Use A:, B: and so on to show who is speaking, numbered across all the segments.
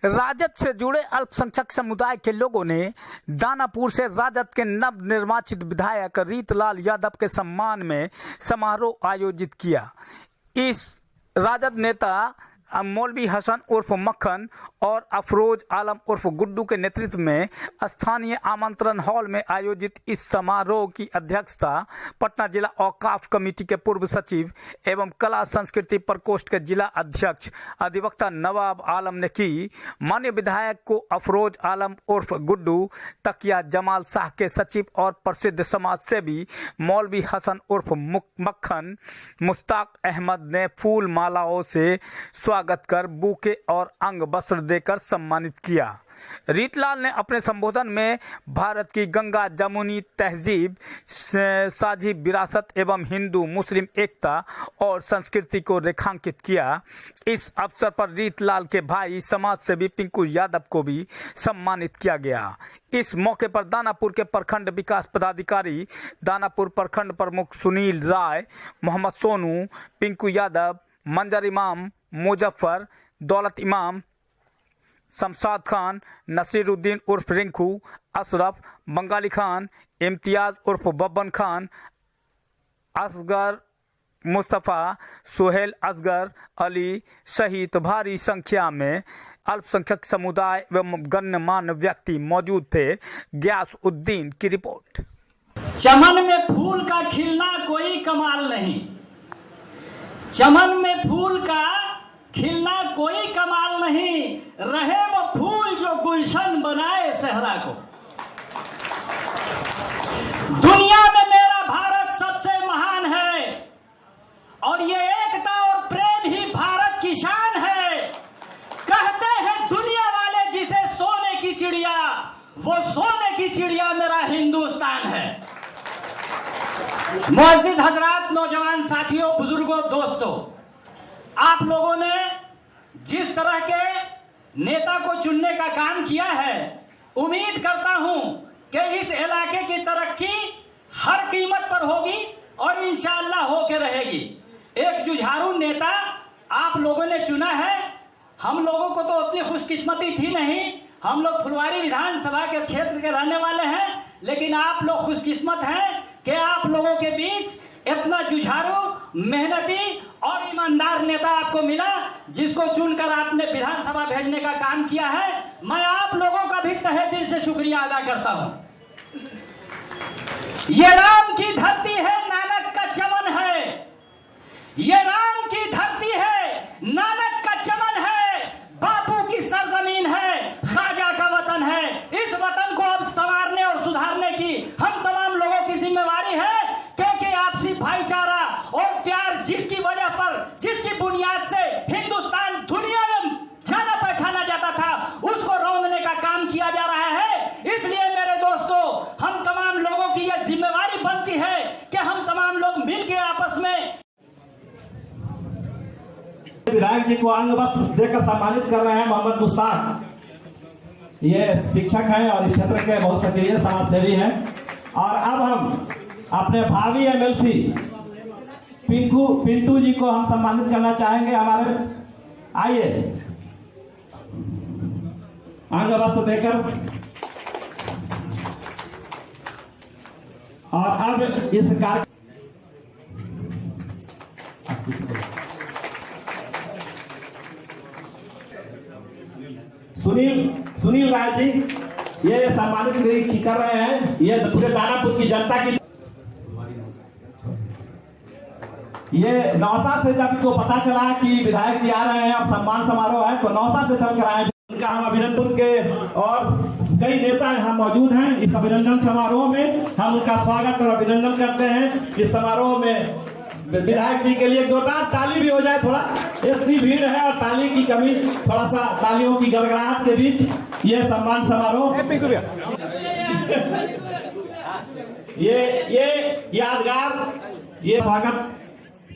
A: राजद से जुड़े अल्पसंख्यक समुदाय के लोगों ने दानापुर से राजद के नवनिर्वाचित विधायक रीतलाल यादव के सम्मान में समारोह आयोजित किया। इस राजद नेता मौलवी हसन उर्फ मक्खन और अफरोज आलम उर्फ गुड्डू के नेतृत्व में स्थानीय आमंत्रण हॉल में आयोजित इस समारोह की अध्यक्षता पटना जिला औकाफ कमेटी के पूर्व सचिव एवं कला संस्कृति प्रकोष्ठ के जिला अध्यक्ष अधिवक्ता नवाब आलम ने की। माननीय विधायक को अफरोज आलम उर्फ गुड्डू, तकिया जमाल शाह के सचिव और प्रसिद्ध समाज सेवी मौलवी हसन उर्फ मक्खन मुश्ताक अहमद ने फूल मालाओं से स्वागत कर बुके और अंग वस्त्र देकर सम्मानित किया। रीतलाल ने अपने संबोधन में भारत की गंगा जमुनी तहजीब, साझी विरासत एवं हिंदू मुस्लिम एकता और संस्कृति को रेखांकित किया। इस अवसर पर रीतलाल के भाई समाज सेवी पिंकू यादव को भी सम्मानित किया गया। इस मौके पर दानापुर के प्रखंड विकास पदाधिकारी, दानापुर प्रखंड प्रमुख सुनील राय, मोहम्मद सोनू, पिंकू यादव, मंजर इमाम, मुजफ्फर, दौलत इमाम, शमशाद खान, नसीरुद्दीन उर्फ रिंकू, अशरफ, बंगाली खान, इम्तियाज उर्फ बब्बन खान, असगर मुस्तफ़ा, सोहेल असगर अली सहित भारी संख्या में अल्पसंख्यक समुदाय एवं गण्यमान्य व्यक्ति मौजूद थे। गयास उद्दीन की रिपोर्ट।
B: चमन में फूल का खिलना कोई कमाल नहीं, चमन में फूल का खिलना कोई कमाल नहीं, रहे वो फूल जो गुलशन बनाए सहरा को। दुनिया में मेरा भारत सबसे महान है और ये एकता और प्रेम ही भारत की शान है। कहते हैं दुनिया वाले जिसे सोने की चिड़िया, वो सोने की चिड़िया मेरा हिंदुस्तान है। मुअज़्ज़िज़ हजरात, नौजवान साथियों, बुजुर्गों, दोस्तों, आप लोगों ने जिस तरह के नेता को चुनने का काम किया है, उम्मीद करता हूं कि इस इलाके की तरक्की हर कीमत पर होगी और इंशाअल्लाह होके रहेगी। एक जुझारू नेता आप लोगों ने चुना है। हम लोगों को तो उतनी खुशकिस्मती थी नहीं, हम लोग फुलवारी विधानसभा के क्षेत्र के रहने वाले हैं, लेकिन आप लोग खुशकिस्मत हैं कि आप लोगों के बीच इतना जुझारू, मेहनती और ईमानदार नेता आपको मिला, जिसको चुनकर आपने विधानसभा भेजने का काम किया है। मैं आप लोगों का भी तहे दिल से शुक्रिया अदा करता हूं। ये राम की धरती है, नानक का चमन है। ये राम की धरती है, नानक का चमन है, बापू की सरजमीन है, ख्वाजा का वतन है। इस वतन को अब संवारने और सुधारने की हम तमाम लोगों की जिम्मेवारी है, क्योंकि आपसी भाईचारा और प्यार जिसकी वजह पर, जिसकी बुनियाद से हिंदुस्तान दुनिया में जाना पहचाना जाता था, उसको रौंदने का काम किया जा रहा है। इसलिए मेरे दोस्तों, हम तमाम लोगों की यह जिम्मेवारी बनती है कि हम तमाम लोग मिलकर आपस में
C: विधायक जी को अंग वस्त्र देकर सम्मानित कर रहे हैं। मोहम्मद मुश्ताक ये शिक्षक हैं और इस क्षेत्र के बहुत सक्रिय समाज सेवी हैं। और अब हम अपने भावी एमएलसी पिंटू जी को हम सम्मानित करना चाहेंगे। हमारे आइए अंग वस्त्र देकर। और अब इस कार्य सुनील राय जी ये सम्मानित कर रहे हैं। ये पूरे दानापुर की जनता की, ये नौसा से जब को पता चला कि विधायक जी आ रहे हैं और सम्मान समारोह है, तो नौसा से चल कर आए। उनका हम अभिनंदन के और कई नेता यहाँ मौजूद हैं। इस अभिनंदन समारोह में हम उनका स्वागत और अभिनंदन करते हैं। इस समारोह में विधायक जी के लिए जोरदार ताली भी हो जाए। थोड़ा इतनी भीड़ है और ताली की कमी, थोड़ा सा तालियों की गड़गड़ाहट के बीच यह सम्मान समारोह, ये यादगार, ये स्वागत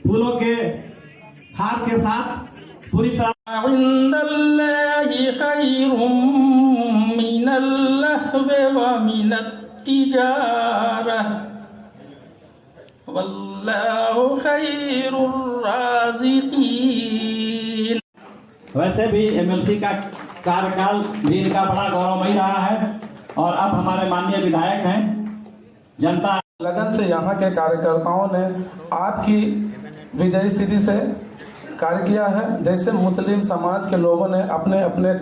C: फूलों के हार के साथ पूरी तरह।
D: वल्लाहु खैरुर राज़िकीन।
C: वैसे भी एमएलसी का कार्यकाल भी इनका बड़ा गौरवमयी रहा है और अब हमारे माननीय विधायक हैं। जनता
D: लगन से यहाँ के कार्यकर्ताओं ने आपकी विजयी स्थिति से कार्य किया है। जैसे मुस्लिम समाज के लोगों ने अपने अपने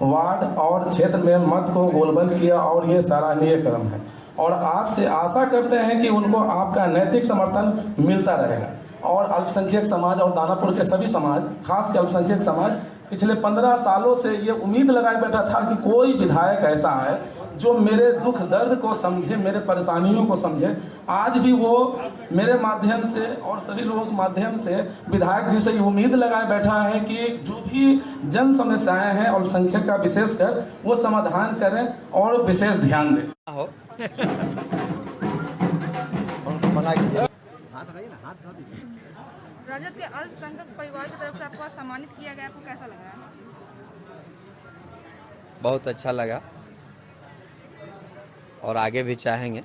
D: वार्ड और क्षेत्र में मत को गोलबल किया और ये सराहनीय कदम है और आपसे आशा करते हैं कि उनको आपका नैतिक समर्थन मिलता रहेगा। और अल्पसंख्यक समाज और दानापुर के सभी समाज, खास कर अल्पसंख्यक समाज, पिछले 15 सालों से ये उम्मीद लगाए बैठा था कि कोई विधायक ऐसा है जो मेरे दुख दर्द को समझे, मेरे परेशानियों को समझे। आज भी वो मेरे माध्यम से और सभी लोगों के माध्यम से विधायक जी से ये उम्मीद लगाए बैठा है कि जो भी जन समस्याएं हैं और संख्यक का विशेषकर वो समाधान करें और विशेष ध्यान दें।
E: रजत के अल्पसंख्यक परिवार की तरफ से आपको सम्मानित किया गया, आपको कैसा लग रहा है?
F: बहुत अच्छा लगा और आगे भी चाहेंगे।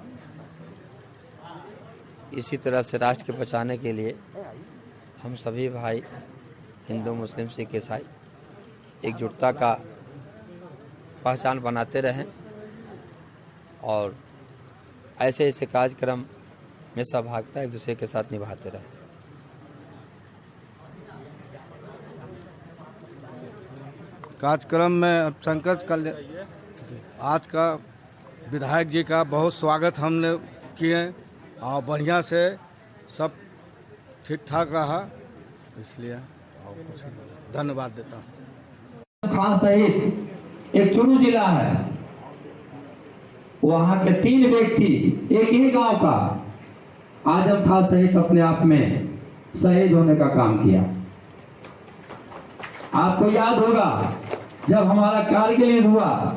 F: इसी तरह से राष्ट्र के बचाने के लिए हम सभी भाई हिंदू, मुस्लिम, सिख, ईसाई एकजुटता का पहचान बनाते रहें और ऐसे ऐसे कार्यक्रम में सहभागिता एक दूसरे के साथ निभाते रहें।
G: कार्यक्रम में अल्पसंख्यक आज का विधायक जी का बहुत स्वागत हमने किए और बढ़िया से सब ठीक ठाक रहा, इसलिए धन्यवाद देता हूँ।
H: खान सहित एक चुरू जिला है, वहाँ के 3 व्यक्ति एक ही गांव का आजम खान सहित अपने आप में शहीद होने का काम किया। आपको याद होगा जब हमारा कारगिल युद्ध हुआ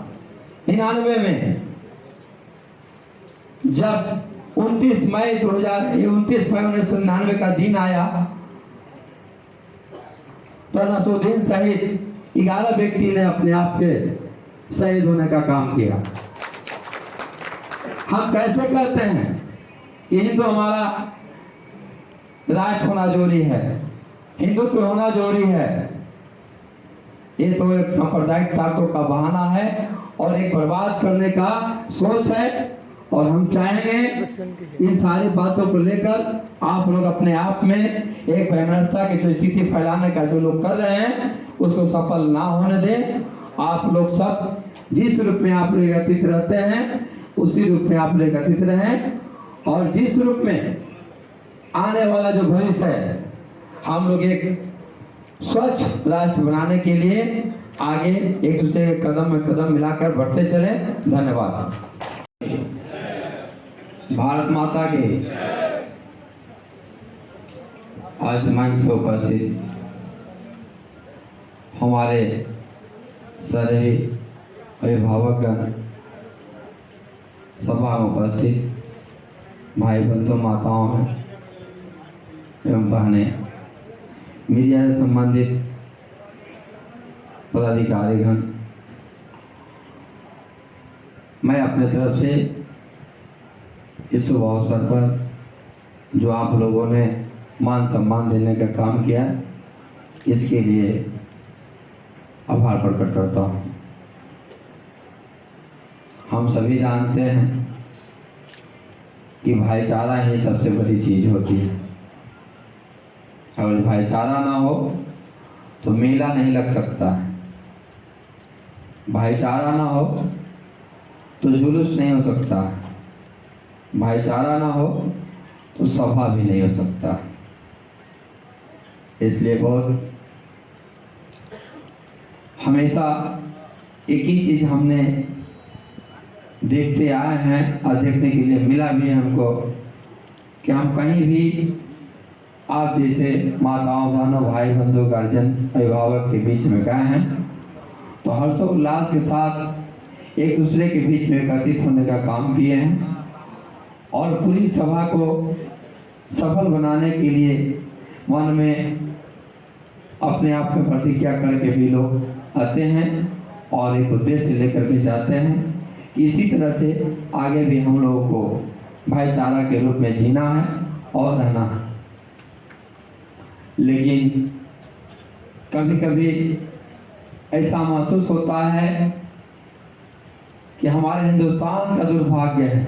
H: 99 में, जब 29 मई 1999 का दिन आया तो नसरुद्दीन सहित 11 व्यक्ति ने अपने आप के शहीद होने का काम किया। हम कैसे कहते हैं यही तो हमारा राष्ट्र होना जरूरी है, हिंदुत्व होना जरूरी है। ये तो एक सांप्रदायिक ताकतों का बहाना है और एक बर्बाद करने का सोच है और हम चाहेंगे इन सारी बातों को लेकर आप लोग अपने आप में एक वैमनस्यता की जो स्थिति फैलाने का जो लोग कर रहे हैं उसको सफल ना होने दें। आप लोग सब जिस रूप में आप लोग एकत्रित रहते हैं उसी रूप में आप लोग एकत्रित रहें और जिस रूप में आने वाला जो भविष्य है हम लोग एक स्वच्छ राष्ट्र बनाने के लिए आगे एक दूसरे के कदम में कदम मिलाकर बढ़ते चले। धन्यवाद। भारत माता के आज मंच पर उपस्थित हमारे सारे अभिभावक, सभा में उपस्थित भाई बंधु, माताओं एवं बहनें, मीडिया से संबंधित पदाधिकारीगण, मैं अपने तरफ से इस शुभ अवसर पर जो आप लोगों ने मान सम्मान देने का काम किया इसके लिए आभार प्रकट करता हूँ। हम सभी जानते हैं कि भाईचारा ही सबसे बड़ी चीज होती है। अगर भाईचारा ना हो तो मेला नहीं लग सकता है, भाईचारा ना हो तो जुलूस नहीं हो सकता, भाईचारा ना हो तो सभा भी नहीं हो सकता। इसलिए बहुत हमेशा एक ही चीज हमने देखते आए हैं और देखने के लिए मिला भी है हमको कि हम कहीं भी आप जैसे माताओं, बहनों, भाई बंधु, गार्जियन, अभिभावक के बीच में गए हैं तो हर्षोल्लास के साथ एक दूसरे के बीच में एकत्रित होने का काम किए हैं और पूरी सभा को सफल बनाने के लिए मन में अपने आप में प्रतिज्ञा करके भी लोग आते हैं और एक उद्देश्य लेकर के जाते हैं। इसी तरह से आगे भी हम लोगों को भाईचारा के रूप में जीना है और रहना है। लेकिन कभी कभी ऐसा महसूस होता है कि हमारे हिंदुस्तान का दुर्भाग्य है।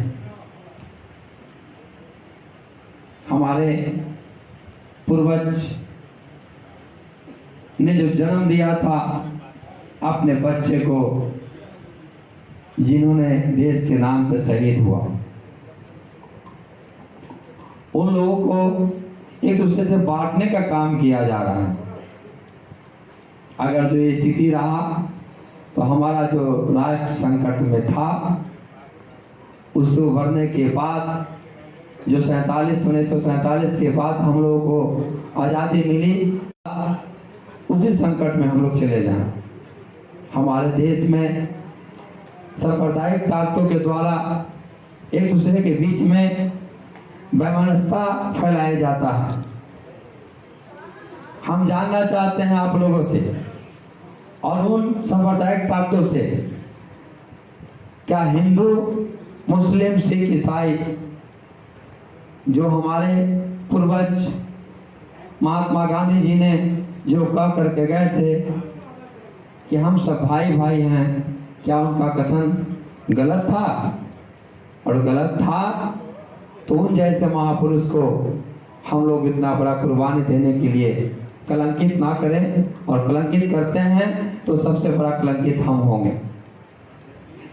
H: हमारे पूर्वज ने जो जन्म दिया था अपने बच्चे को, जिन्होंने देश के नाम पर शहीद हुआ, उन लोगों को एक दूसरे से बांटने का काम किया जा रहा है। अगर जो ये स्थिति रहा तो हमारा जो राष्ट्र संकट में था, उससे उभरने के बाद जो 1947 के बाद हम लोगों को आज़ादी मिली, उसी संकट में हम लोग चले जाएं। हमारे देश में सांप्रदायिक ताकतों के द्वारा एक दूसरे के बीच में वैमनस्यता फैलाया जाता है। हम जानना चाहते हैं आप लोगों से और उन सांप्रदायिक ताकतों से, क्या हिंदू, मुस्लिम, सिख, ईसाई जो हमारे पूर्वज महात्मा गांधी जी ने जो कह करके गए थे कि हम सब भाई भाई हैं, क्या उनका कथन गलत था? और गलत था तो उन जैसे महापुरुष को हम लोग इतना बड़ा कुर्बानी देने के लिए कलंकित ना करें, और कलंकित करते हैं तो सबसे बड़ा कलंकित हम होंगे।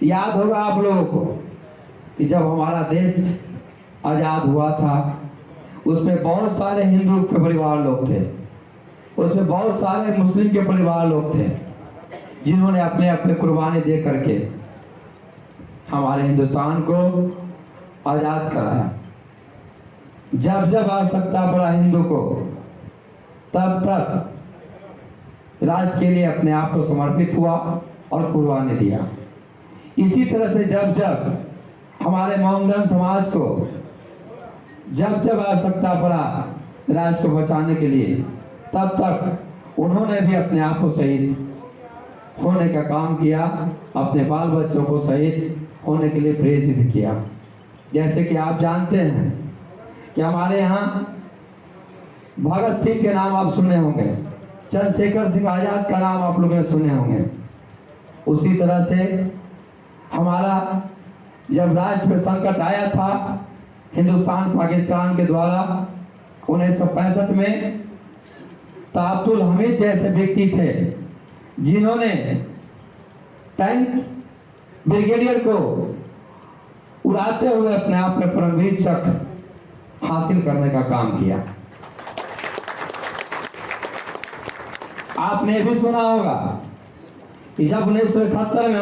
H: याद होगा आप लोगों को कि जब हमारा देश आज़ाद हुआ था, उसमें बहुत सारे हिंदू के परिवार लोग थे, उसमें बहुत सारे मुस्लिम के परिवार लोग थे, जिन्होंने अपने अपने कुर्बानी दे करके हमारे हिंदुस्तान को आज़ाद कराया। जब जब आवश्यकता पड़ा हिंदू को, तब तब राज्य के लिए अपने आप को समर्पित हुआ और कुर्बानी दिया। इसी तरह से जब जब हमारे मोमडन समाज को जब जब आवश्यकता पड़ा राज्य को बचाने के लिए, तब तक उन्होंने भी अपने आप को शहीद होने का काम किया, अपने बाल बच्चों को शहीद होने के लिए प्रेरित किया। जैसे कि आप जानते हैं कि हमारे यहाँ भगत सिंह के नाम आप सुने होंगे, चंद्रशेखर सिंह आजाद का नाम आप लोगों ने सुने होंगे। उसी तरह से हमारा जब राज्य में संकट आया था हिंदुस्तान पाकिस्तान के द्वारा 1965 में, तो अब्दुल हमीद जैसे व्यक्ति थे जिन्होंने टैंक ब्रिगेडियर को उड़ाते हुए अपने आप में परमवीर चक्र हासिल करने का काम किया। आपने भी सुना होगा कि जब 1971 में